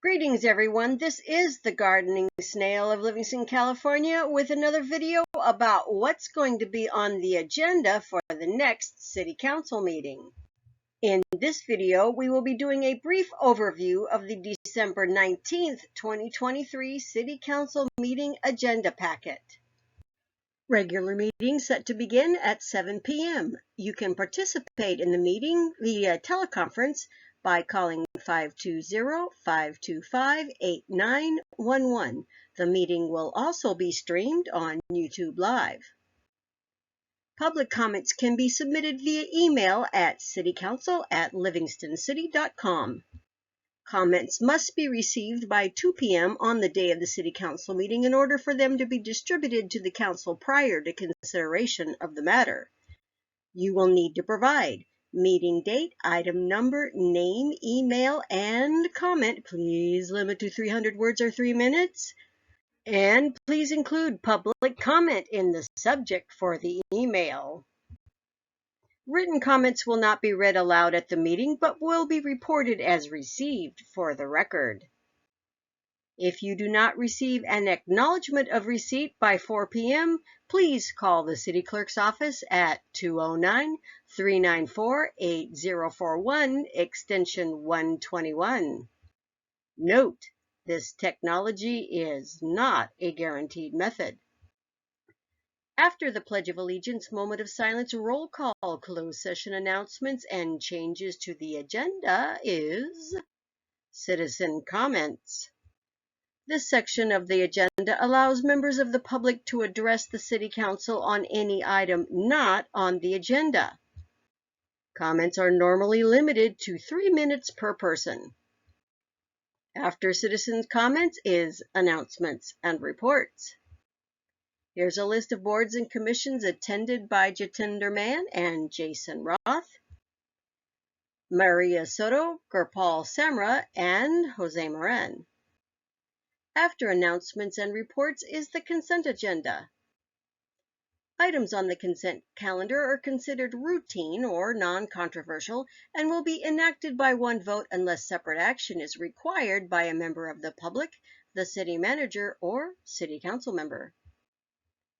Greetings everyone, this is the Gardening Snail of Livingston, California with another video about what's going to be on the agenda for the next City Council meeting. In this video, we will be doing a brief overview of the December 19th, 2023 City Council meeting agenda packet. Regular meeting set to begin at 7 p.m. You can participate in the meeting via teleconference by calling 520-525-8911. The meeting will also be streamed on YouTube Live. Public comments can be submitted via email at citycouncil@livingstoncity.com. Comments must be received by 2 p.m. on the day of the City Council meeting in order for them to be distributed to the Council prior to consideration of the matter. You will need to provide meeting date, item number, name, email, and comment. Please limit to 300 words or 3 minutes. And please include public comment in the subject for the email. Written comments will not be read aloud at the meeting, but will be reported as received for the record. If you do not receive an acknowledgement of receipt by 4 p.m., please call the City Clerk's office at 209-394-8041, extension 121. Note, this technology is not a guaranteed method. After the Pledge of Allegiance, moment of silence, roll call, closed session announcements, and changes to the agenda is citizen comments. This section of the agenda allows members of the public to address the City Council on any item not on the agenda. Comments are normally limited to 3 minutes per person. After citizens' comments is announcements and reports. Here's a list of boards and commissions attended by Jatinder Mann and Jason Roth, Maria Soto, Gurpal Samra, and Jose Moran. After announcements and reports is the consent agenda. Items on the consent calendar are considered routine or non-controversial and will be enacted by one vote unless separate action is required by a member of the public, the city manager, or city council member.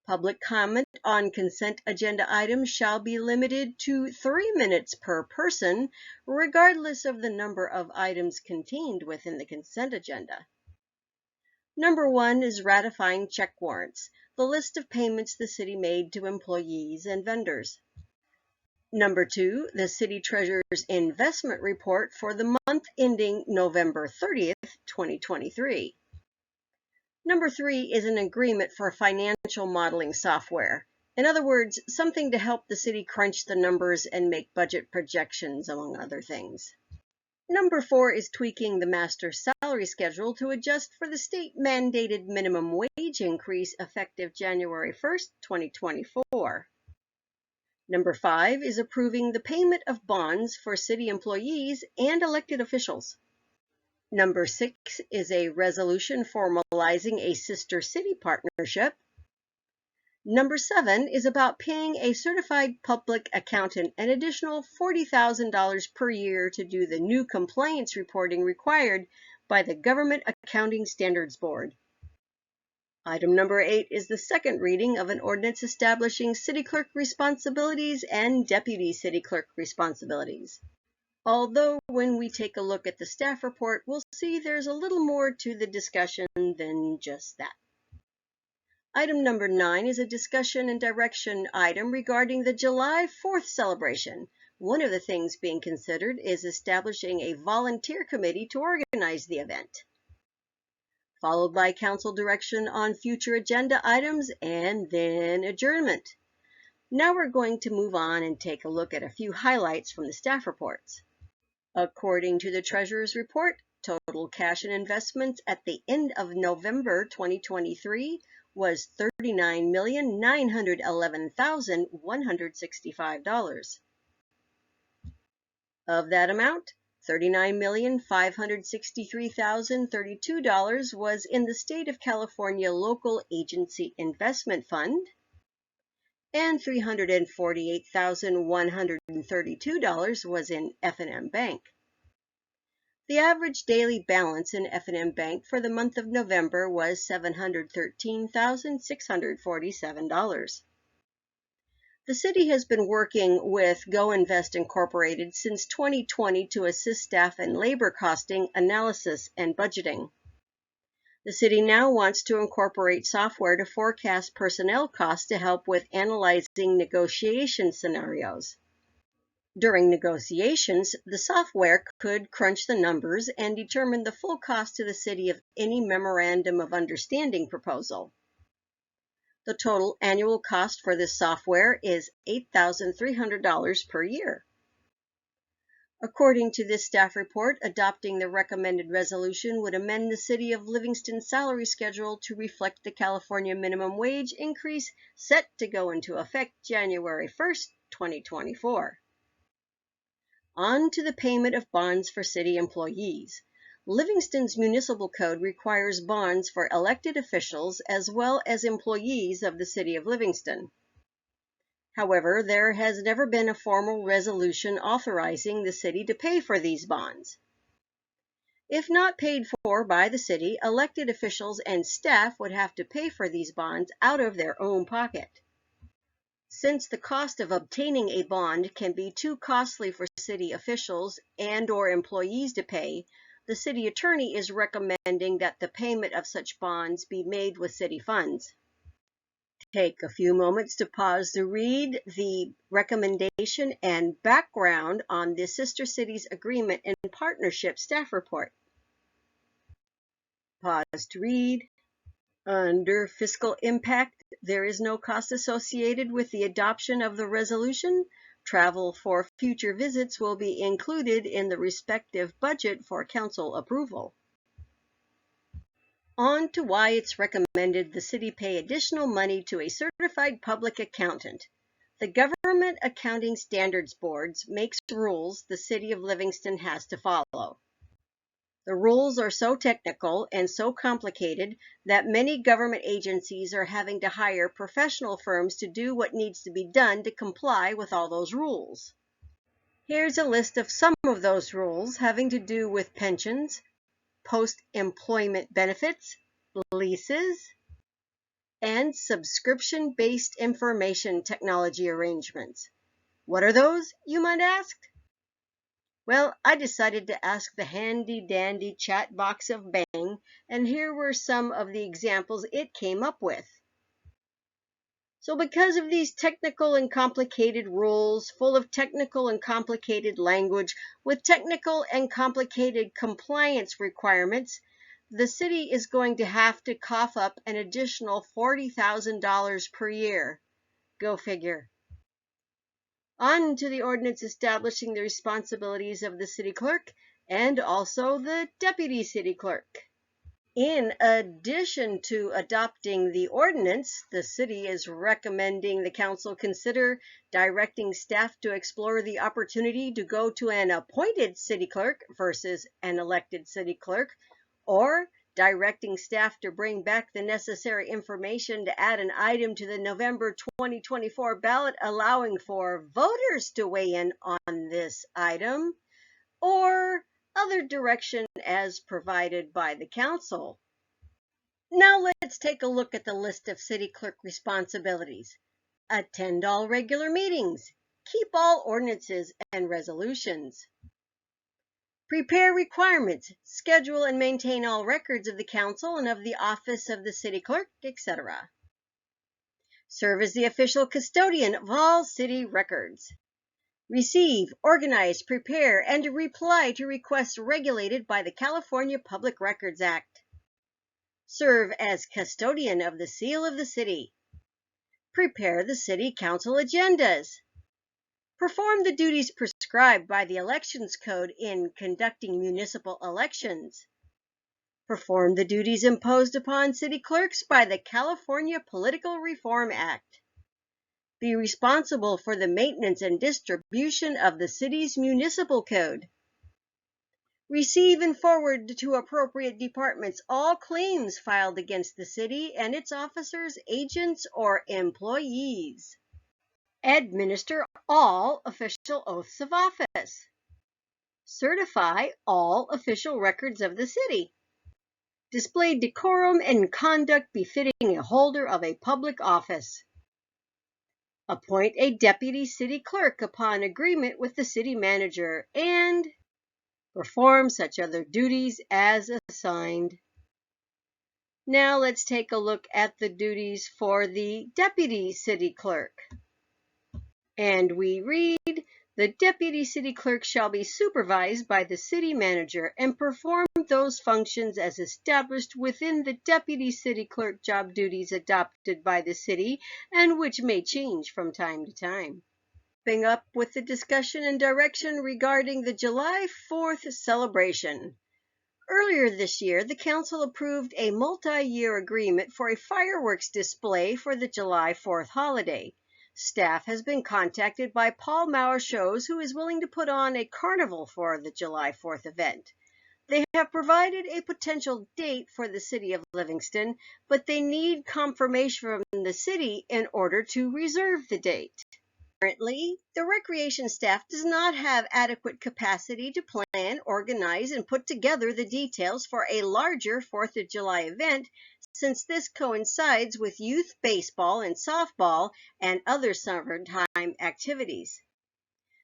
Public comment on consent agenda items shall be limited to 3 minutes per person, regardless of the number of items contained within the consent agenda. Number 1 is ratifying check warrants, the list of payments the city made to employees and vendors. Number 2, the city treasurer's investment report for the month ending November 30th, 2023. Number 3 is an agreement for financial modeling software. In other words, something to help the city crunch the numbers and make budget projections, among other things. Number 4 is tweaking the master salary schedule to adjust for the state-mandated minimum wage increase effective January 1st, 2024. Number 5 is approving the payment of bonds for city employees and elected officials. Number 6 is a resolution formalizing a sister city partnership. Number 7 is about paying a certified public accountant an additional $40,000 per year to do the new compliance reporting required by the Government Accounting Standards Board. Item number 8 is the second reading of an ordinance establishing city clerk responsibilities and deputy city clerk responsibilities. Although when we take a look at the staff report, we'll see there's a little more to the discussion than just that. Item number 9 is a discussion and direction item regarding the July 4th celebration. One of the things being considered is establishing a volunteer committee to organize the event, followed by council direction on future agenda items and then adjournment. Now we're going to move on and take a look at a few highlights from the staff reports. According to the Treasurer's report, total cash and investments at the end of November 2023 was $39,911,165. Of that amount, $39,563,032 was in the State of California Local Agency Investment Fund, and $348,132 was in F&M Bank. The average daily balance in F&M Bank for the month of November was $713,647. The city has been working with GovInvest Incorporated since 2020 to assist staff in labor costing, analysis, and budgeting. The city now wants to incorporate software to forecast personnel costs to help with analyzing negotiation scenarios. During negotiations, the software could crunch the numbers and determine the full cost to the city of any memorandum of understanding proposal. The total annual cost for this software is $8,300 per year. According to this staff report, adopting the recommended resolution would amend the City of Livingston's salary schedule to reflect the California minimum wage increase set to go into effect January 1st, 2024. On to the payment of bonds for city employees. Livingston's municipal code requires bonds for elected officials as well as employees of the city of Livingston. However, there has never been a formal resolution authorizing the city to pay for these bonds. If not paid for by the city, elected officials and staff would have to pay for these bonds out of their own pocket. Since the cost of obtaining a bond can be too costly for city officials and/or employees to pay, the city attorney is recommending that the payment of such bonds be made with city funds. Take a few moments to pause to read the recommendation and background on the Sister Cities Agreement and Partnership Staff Report. Pause to read. Under fiscal impact, there is no cost associated with the adoption of the resolution. Travel for future visits will be included in the respective budget for council approval. On to why it's recommended the city pay additional money to a certified public accountant. The Government Accounting Standards Board makes rules the City of Livingston has to follow. The rules are so technical and so complicated that many government agencies are having to hire professional firms to do what needs to be done to comply with all those rules. Here's a list of some of those rules having to do with pensions, post-employment benefits, leases, and subscription-based information technology arrangements. What are those, you might ask? Well, I decided to ask the handy-dandy chat box of Bang, and here were some of the examples it came up with. So because of these technical and complicated rules, full of technical and complicated language, with technical and complicated compliance requirements, the city is going to have to cough up an additional $40,000 per year. Go figure. On to the ordinance establishing the responsibilities of the city clerk and also the deputy city clerk. In addition to adopting the ordinance, the city is recommending the council consider directing staff to explore the opportunity to go to an appointed city clerk versus an elected city clerk, or directing staff to bring back the necessary information to add an item to the November 2024 ballot allowing for voters to weigh in on this item, or other direction as provided by the council. Now let's take a look at the list of city clerk responsibilities. Attend all regular meetings. Keep all ordinances and resolutions. Prepare requirements, schedule and maintain all records of the council and of the office of the city clerk, etc. Serve as the official custodian of all city records. Receive, organize, prepare, and reply to requests regulated by the California Public Records Act. Serve as custodian of the seal of the city. Prepare the city council agendas. Perform the duties prescribed by the Elections Code in conducting municipal elections. Perform the duties imposed upon city clerks by the California Political Reform Act. Be responsible for the maintenance and distribution of the city's municipal code. Receive and forward to appropriate departments all claims filed against the city and its officers, agents, or employees. Administer all official oaths of office. certify all official records of the city, display decorum and conduct befitting a holder of a public office, appoint a deputy city clerk upon agreement with the city manager, and perform such other duties as assigned. Now let's take a look at the duties for the deputy city clerk. And we read, the deputy city clerk shall be supervised by the city manager and perform those functions as established within the deputy city clerk job duties adopted by the city and which may change from time to time. Wrapping up with the discussion and direction regarding the July 4th celebration. Earlier this year, the Council approved a multi-year agreement for a fireworks display for the July 4th holiday. Staff has been contacted by Paul Maurer Shows, who is willing to put on a carnival for the July 4th event. They have provided a potential date for the city of Livingston, but they need confirmation from the city in order to reserve the date. Currently, the recreation staff does not have adequate capacity to plan, organize, and put together the details for a larger 4th of July event, since this coincides with youth baseball and softball and other summertime activities.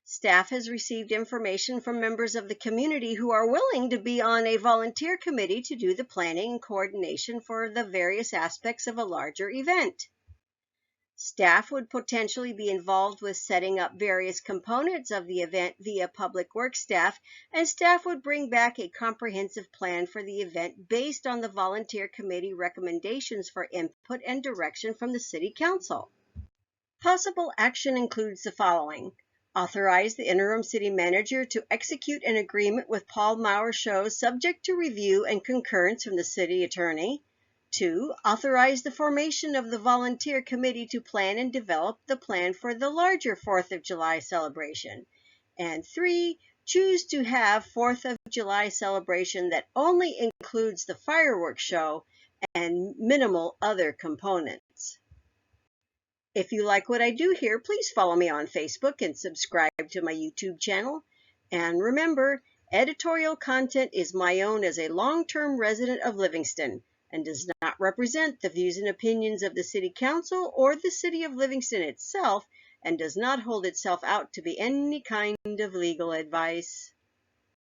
Staff has received information from members of the community who are willing to be on a volunteer committee to do the planning and coordination for the various aspects of a larger event. Staff would potentially be involved with setting up various components of the event via public works staff, and staff would bring back a comprehensive plan for the event based on the volunteer committee recommendations for input and direction from the City Council. Possible action includes the following. Authorize the interim city manager to execute an agreement with Paul Maurer Shows subject to review and concurrence from the city attorney. 2. Authorize the formation of the volunteer committee to plan and develop the plan for the larger 4th of July celebration. And 3. Choose to have 4th of July celebration that only includes the fireworks show and minimal other components. If you like what I do here, please follow me on Facebook and subscribe to my YouTube channel. And remember, editorial content is my own as a long-term resident of Livingston, and does not represent the views and opinions of the City Council or the City of Livingston itself, and does not hold itself out to be any kind of legal advice.